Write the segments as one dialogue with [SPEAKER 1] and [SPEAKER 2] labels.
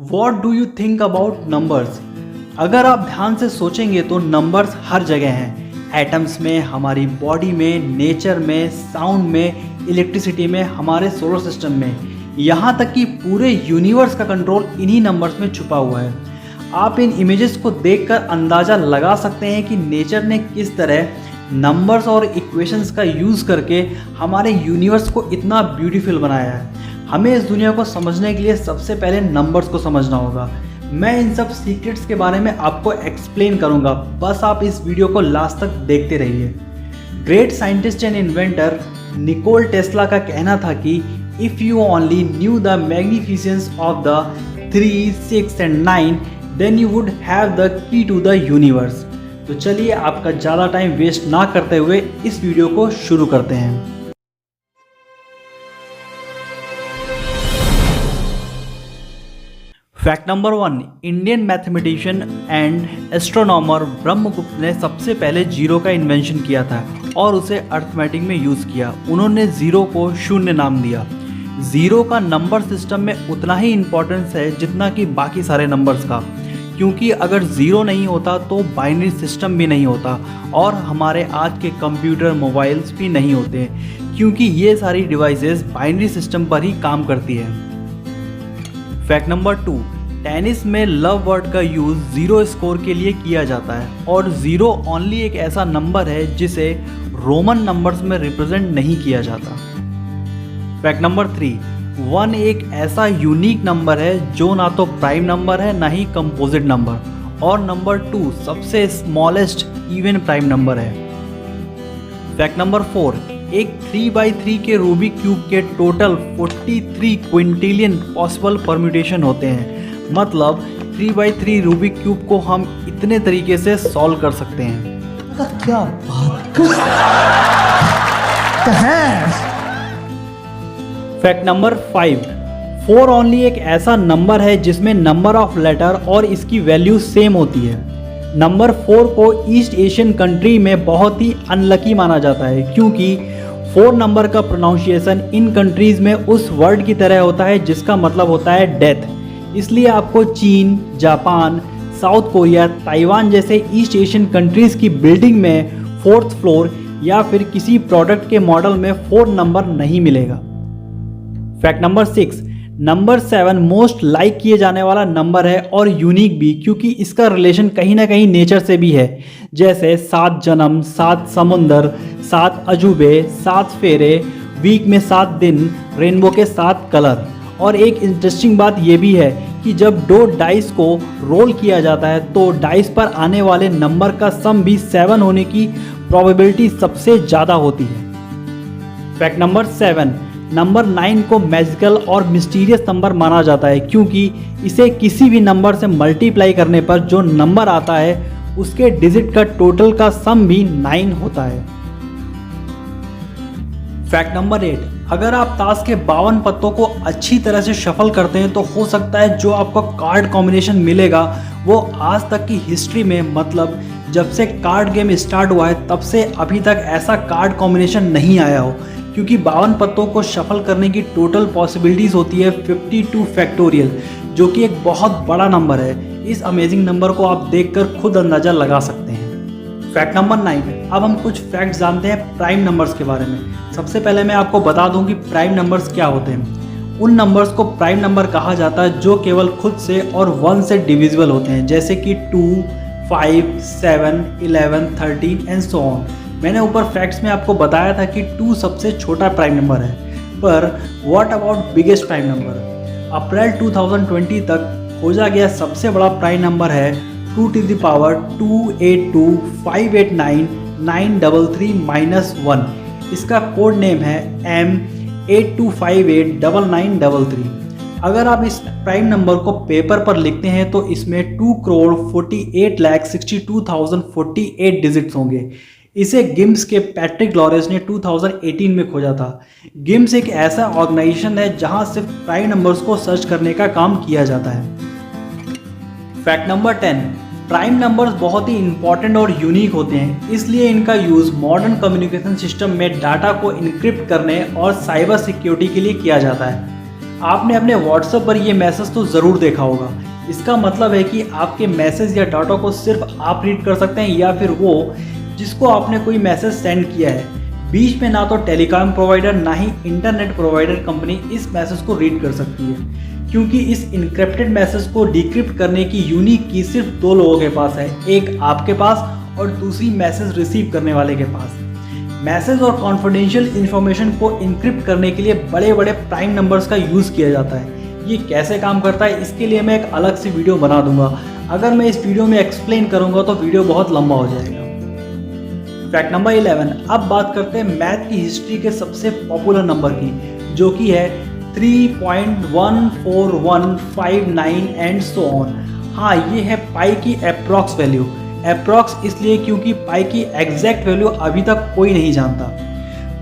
[SPEAKER 1] What do you think about numbers? अगर आप ध्यान से सोचेंगे तो नंबर्स हर जगह हैं। एटम्स में, हमारी बॉडी में, नेचर में, साउंड में, इलेक्ट्रिसिटी में, हमारे सोलर सिस्टम में, यहाँ तक कि पूरे यूनिवर्स का कंट्रोल इन्हीं नंबर्स में छुपा हुआ है। आप इन इमेजेस को देखकर अंदाज़ा लगा सकते हैं कि नेचर ने किस तरह नंबर्स और इक्वेशंस का यूज़ करके हमारे यूनिवर्स को इतना ब्यूटीफुल बनाया है। हमें इस दुनिया को समझने के लिए सबसे पहले नंबर्स को समझना होगा। मैं इन सब सीक्रेट्स के बारे में आपको एक्सप्लेन करूंगा, बस आप इस वीडियो को लास्ट तक देखते रहिए। Great scientist and inventor Nikola Tesla का कहना था कि if you only knew the magnificence of the 3, 6 and 9 then you would have the key to the universe. तो चलिए आपका ज़्यादा टाइम वेस्ट ना करते हुए इस वीडियो को शुरू करते हैं। Fact number 1, Indian mathematician and astronomer Brahmagupta ने सबसे पहले जीरो का इन्वेंशन किया था और उसे अर्थमेटिक में यूज़ किया। उन्होंने जीरो को शून्य नाम दिया। जीरो का नंबर सिस्टम में उतना ही इम्पोर्टेंस है जितना कि बाकी सारे नंबर्स का, क्योंकि अगर ज़ीरो नहीं होता तो बाइनरी सिस्टम भी नहीं होता और हमारे आज के कंप्यूटर, मोबाइल्स भी नहीं होते, क्योंकि ये सारी डिवाइसेस बाइनरी सिस्टम पर ही काम करती है। फैक्ट नंबर 2, टेनिस में लव वर्ड का यूज़ ज़ीरो स्कोर के लिए किया जाता है और ज़ीरो ओनली एक ऐसा नंबर है जिसे रोमन नंबर्स में रिप्रेजेंट नहीं किया जाता। फैक्ट नंबर 3, 1 एक ऐसा यूनिक नंबर है जो ना तो प्राइम नंबर है ना ही कंपोजिट नंबर, और नंबर 2 सबसे स्मॉलेस्ट इवन प्राइम नंबर है। फैक्ट नंबर 4, एक 3x3 के रूबिक क्यूब के टोटल 43 क्विंटिलियन पॉसिबल परम्यूटेशन होते हैं। मतलब 3x3 रूबिक क्यूब को हम इतने तरीके से सॉल्व कर सकते हैं।
[SPEAKER 2] क्या बात है।
[SPEAKER 1] फैक्ट नंबर 5, 4 ओनली एक ऐसा नंबर है जिसमें नंबर ऑफ लेटर और इसकी वैल्यू सेम होती है। नंबर 4 को ईस्ट एशियन कंट्री में बहुत ही अनलकी माना जाता है, क्योंकि 4 नंबर का प्रोनाउंसिएशन इन कंट्रीज़ में उस वर्ड की तरह होता है जिसका मतलब होता है डेथ। इसलिए आपको चीन, जापान, साउथ कोरिया, ताइवान जैसे ईस्ट एशियन कंट्रीज़ की बिल्डिंग में 4th फ्लोर या फिर किसी प्रोडक्ट के मॉडल में 4 नंबर नहीं मिलेगा। Fact number 6, number 7 most like किए जाने वाला नंबर है और यूनिक भी, क्योंकि इसका रिलेशन कहीं ना कहीं नेचर से भी है। जैसे 7 जन्म, 7 समुंदर, 7 अजूबे, 7 फेरे, वीक में 7 दिन, रेनबो के 7 कलर। और एक इंटरेस्टिंग बात यह भी है कि जब 2 डाइस को रोल किया जाता है तो डाइस पर आने वाले नंबर का सम भी 7 होने की प्रोबेबिलिटी सबसे ज़्यादा होती है। फैक्ट नंबर 7, नंबर 9 को मैजिकल और मिस्टीरियस नंबर माना जाता है, क्योंकि इसे किसी भी नंबर से मल्टीप्लाई करने पर जो नंबर आता है उसके डिजिट का टोटल का सम भी 9 होता है। फैक्ट नंबर 8, अगर आप ताश के 52 पत्तों को अच्छी तरह से शफल करते हैं तो हो सकता है जो आपको कार्ड कॉम्बिनेशन मिलेगा वो आज तक की हिस्ट्री में, मतलब जब से कार्ड गेम स्टार्ट हुआ है तब से अभी तक ऐसा कार्ड कॉम्बिनेशन नहीं आया हो, क्योंकि 52 पत्तों को शफल करने की टोटल पॉसिबिलिटीज़ होती है 52 फैक्टोरियल, जो कि एक बहुत बड़ा नंबर है। इस अमेजिंग नंबर को आप देखकर खुद अंदाज़ा लगा सकते हैं। फैक्ट नंबर 9, अब हम कुछ फैक्ट्स जानते हैं प्राइम नंबर्स के बारे में। सबसे पहले मैं आपको बता दूं कि प्राइम नंबर्स क्या होते हैं। उन नंबर्स को प्राइम नंबर कहा जाता है जो केवल खुद से और 1 से डिविजिबल होते हैं, जैसे कि 2, 5, 7, 11, 13 एंड सो ऑन। मैंने ऊपर फैक्ट्स में आपको बताया था कि 2 सबसे छोटा प्राइम नंबर है, पर what about biggest prime number? April 2020 तक खोजा गया सबसे बड़ा प्राइम नंबर है 2 to the power 282589933-1। इसका कोड नेम है M82589933। अगर आप इस प्राइम नंबर को पेपर पर लिखते हैं तो इसमें 2,48,62,048 डिजिट्स होंगे। इसे गिम्स के पैट्रिक लॉरेंस ने 2018 में खोजा था। गिम्स एक ऐसा ऑर्गेनाइजेशन है जहां सिर्फ प्राइम नंबर्स को सर्च करने का काम किया जाता है। फैक्ट नंबर 10, प्राइम नंबर्स बहुत ही इंपॉर्टेंट और यूनिक होते हैं, इसलिए इनका यूज़ मॉडर्न कम्युनिकेशन सिस्टम में डाटा को इनक्रिप्ट करने और साइबर सिक्योरिटी के लिए किया जाता है। आपने अपने व्हाट्सएप पर ये मैसेज तो ज़रूर देखा होगा। इसका मतलब है कि आपके मैसेज या डाटा को सिर्फ आप रीड कर सकते हैं या फिर वो जिसको आपने कोई मैसेज सेंड किया है। बीच में ना तो टेलीकॉम प्रोवाइडर ना ही इंटरनेट प्रोवाइडर कंपनी इस मैसेज को रीड कर सकती है, क्योंकि इस इनक्रिप्टेड मैसेज को डिक्रिप्ट करने की यूनिक की सिर्फ 2 लोगों के पास है, एक आपके पास और दूसरी मैसेज रिसीव करने वाले के पास। मैसेज और कॉन्फिडेंशियल इन्फॉर्मेशन को इनक्रिप्ट करने के लिए बड़े बड़े प्राइम नंबर्स का यूज़ किया जाता है। ये कैसे काम करता है इसके लिए मैं एक अलग से वीडियो बना दूंगा। अगर मैं इस वीडियो में एक्सप्लेन करूंगा तो वीडियो बहुत लंबा हो जाएगा। फैक्ट नंबर 11, अब बात करते हैं मैथ की हिस्ट्री के सबसे पॉपुलर नंबर की, जो कि है 3.14159 एंड सो ऑन। हाँ, ये है पाई की अप्रॉक्स वैल्यू। अप्रॉक्स इसलिए क्योंकि पाई की एग्जैक्ट वैल्यू अभी तक कोई नहीं जानता।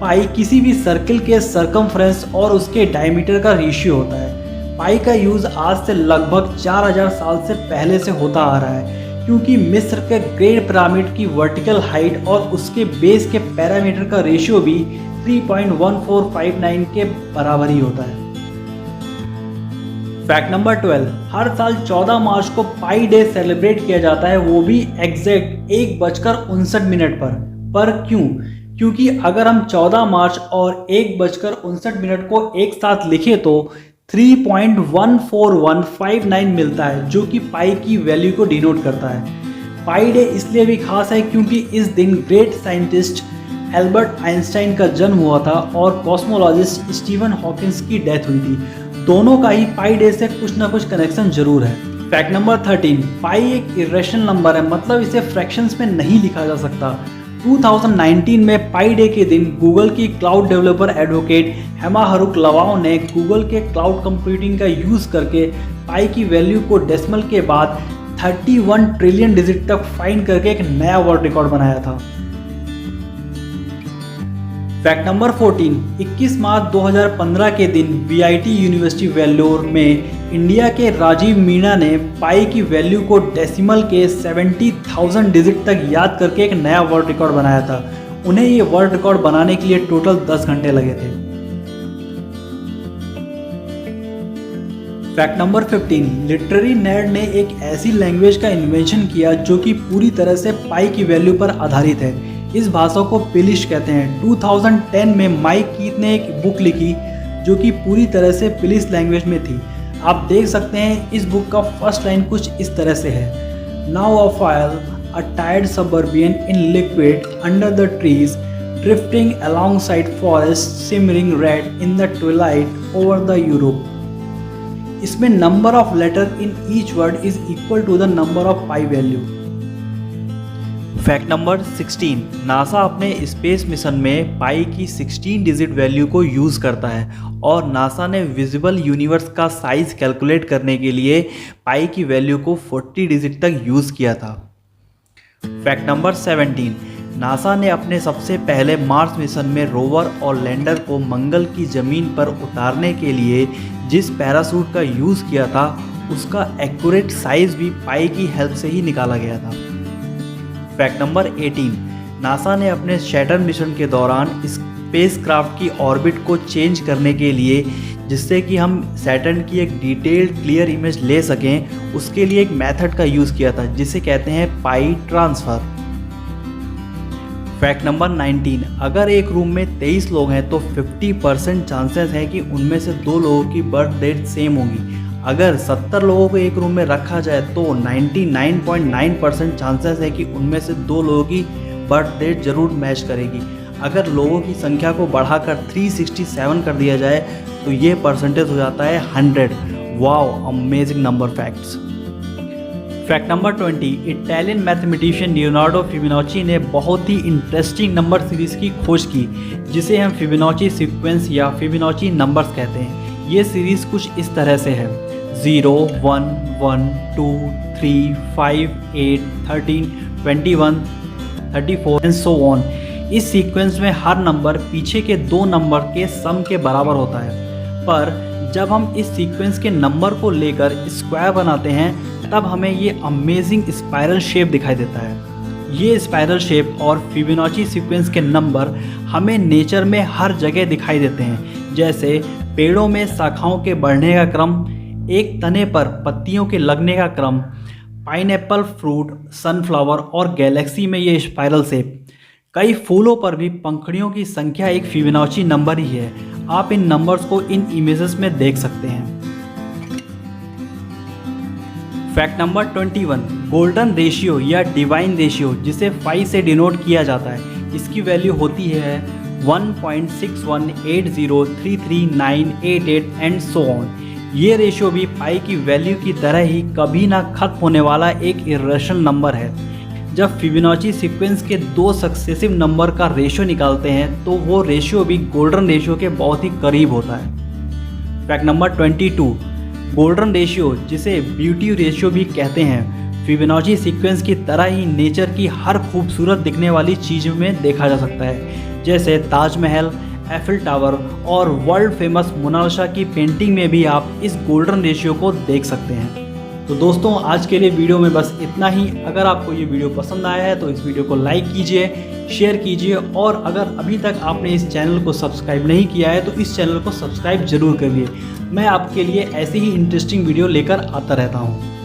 [SPEAKER 1] पाई किसी भी सर्किल के सरकमफ्रेंस और उसके डायमीटर का रेशियो होता है। पाई का यूज़ आज से लगभग 4000 साल से पहले से होता आ रहा है, क्योंकि मिस्र के ग्रेट पिरामिड की वर्टिकल हाइट और उसके बेस के पैरामीटर का रेशियो भी 3.1459 के बराबर ही होता है। फैक्ट नंबर 12, हर साल 14 मार्च को पाई डे सेलिब्रेट किया जाता है, वो भी एग्जैक्ट 1:59 पर क्यों? क्योंकि अगर हम 14 मार्च और 1:59 को एक साथ लिखें तो 3.14159 मिलता है, जो कि पाई की वैल्यू को डिनोट करता है। पाई डे इसलिए भी खास है क्योंकि इस दिन ग्रेट साइंटिस्ट एल्बर्ट आइंस्टाइन का जन्म हुआ था और कॉस्मोलॉजिस्ट स्टीफन हॉकिंस की डेथ हुई थी। दोनों का ही पाई डे से कुछ ना कुछ कनेक्शन जरूर है। फैक्ट नंबर 13, पाई एक इरेशनल नंबर है, मतलब इसे फ्रैक्शंस में नहीं लिखा जा सकता। 2019 में पाई डे के दिन गूगल की क्लाउड डेवलपर एडवोकेट हेमा हरुक लवाओ ने गूगल के क्लाउड कंप्यूटिंग का यूज़ करके पाई की वैल्यू को डेसिमल के बाद 31 ट्रिलियन डिजिट तक फाइंड करके एक नया वर्ल्ड रिकॉर्ड बनाया था। फैक्ट नंबर 14, 21 मार्च 2015 के दिन VIT यूनिवर्सिटी वेल्लोर में इंडिया के राजीव मीणा ने पाई की वैल्यू को डेसिमल के 70,000 डिजिट तक याद करके एक नया वर्ल्ड रिकॉर्ड बनाया था। उन्हें ये वर्ल्ड रिकॉर्ड बनाने के लिए टोटल 10 घंटे लगे थे। फैक्ट नंबर 15, लिटरेरी नर्ड ने एक ऐसी लैंग्वेज का इन्वेंशन किया जो कि पूरी तरह से पाई की वैल्यू पर आधारित है। इस भाषा को पिलिश कहते हैं। 2010 में माइक कीथ ने एक बुक लिखी जो कि पूरी तरह से पिलिश लैंग्वेज में थी। आप देख सकते हैं इस बुक का फर्स्ट लाइन कुछ इस तरह से है। Now a file a tired suburbian in liquid under the trees drifting alongside forest simmering red in the twilight over the Europe. इसमें number of letter in each word is equal to the number of pi value. Fact number 16, NASA अपने space mission में pi की 16 digit value को use करता है और NASA ने visible universe का साइज कैलकुलेट करने के लिए पाई की वैल्यू को 40 डिजिट तक यूज़ किया था। फैक्ट नंबर 17, नासा ने अपने सबसे पहले मार्स मिशन में रोवर और लैंडर को मंगल की ज़मीन पर उतारने के लिए जिस पैरासूट का यूज़ किया था उसका एक्यूरेट साइज भी पाई की हेल्प से ही निकाला गया था। फैक्ट नंबर 18, नासा ने अपने सैटर्न मिशन के दौरान स्पेसक्राफ्ट की ऑर्बिट को चेंज करने के लिए, जिससे कि हम सैटर्न की एक डिटेल्ड क्लियर इमेज ले सकें, उसके लिए एक मेथड का यूज़ किया था जिसे कहते हैं पाई ट्रांसफ़र। फैक्ट नंबर 19, अगर एक रूम में 23 लोग हैं तो 50% चांसेस हैं कि उनमें से 2 लोगों की बर्थ डेट सेम होगी। अगर 70 लोगों को एक रूम में रखा जाए तो 99.9% चांसेस है कि उनमें से 2 लोगों की बर्थ डेट जरूर मैच करेगी। अगर लोगों की संख्या को बढ़ाकर 367 कर दिया जाए तो ये परसेंटेज हो जाता है 100। Wow, amazing number facts. Fact number 20, Italian mathematician Leonardo Fibonacci ने बहुत ही इंटरेस्टिंग नंबर सीरीज़ की खोज की, जिसे हम फिबोनाची सीक्वेंस या फिबोनाची नंबर्स कहते हैं। ये सीरीज़ कुछ इस तरह से है: 0, 1, 1, 2, 3, 5, 8, 13, 21, 34 एंड सो ऑन। इस सीक्वेंस में हर नंबर पीछे के 2 नंबर के सम के बराबर होता है, पर जब हम इस सीक्वेंस के नंबर को लेकर स्क्वायर बनाते हैं तब हमें ये अमेजिंग स्पाइरल शेप दिखाई देता है। ये स्पाइरल शेप और फिबोनाची सीक्वेंस के नंबर हमें नेचर में हर जगह दिखाई देते हैं, जैसे पेड़ों में शाखाओं के बढ़ने का क्रम, एक तने पर पत्तियों के लगने का क्रम, पाइनएप्पल फ्रूट, सनफ्लावर और गैलेक्सी में ये स्पाइरल शेप। कई फूलों पर भी पंखुड़ियों की संख्या एक फिबोनाची नंबर ही है। आप इन नंबर्स को इन इमेजेस में देख सकते हैं। फैक्ट नंबर 21, गोल्डन रेशियो या डिवाइन रेशियो जिसे 5 से डिनोट किया जाता है, इसकी वैल्यू होती है 1.6180333988 एंड सो ऑन। ये रेशियो भी पाई की वैल्यू की तरह ही कभी ना खत्म होने वाला एक इरेशनल नंबर है। जब फिबोनाची सीक्वेंस के दो सक्सेसिव नंबर का रेशियो निकालते हैं तो वो रेशियो भी गोल्डन रेशियो के बहुत ही करीब होता है। फैक्ट नंबर 22, गोल्डन रेशियो जिसे ब्यूटी रेशियो भी कहते हैं, फिबोनाची सीक्वेंस की तरह ही नेचर की हर खूबसूरत दिखने वाली चीज़ में देखा जा सकता है, जैसे ताजमहल, एफिल टावर और वर्ल्ड फेमस मोनालिसा की पेंटिंग में भी आप इस गोल्डन रेशियो को देख सकते हैं। तो दोस्तों, आज के लिए वीडियो में बस इतना ही। अगर आपको ये वीडियो पसंद आया है तो इस वीडियो को लाइक कीजिए, शेयर कीजिए और अगर अभी तक आपने इस चैनल को सब्सक्राइब नहीं किया है तो इस चैनल को सब्सक्राइब जरूर करिए। मैं आपके लिए ऐसी ही इंटरेस्टिंग वीडियो लेकर आता रहता हूँ।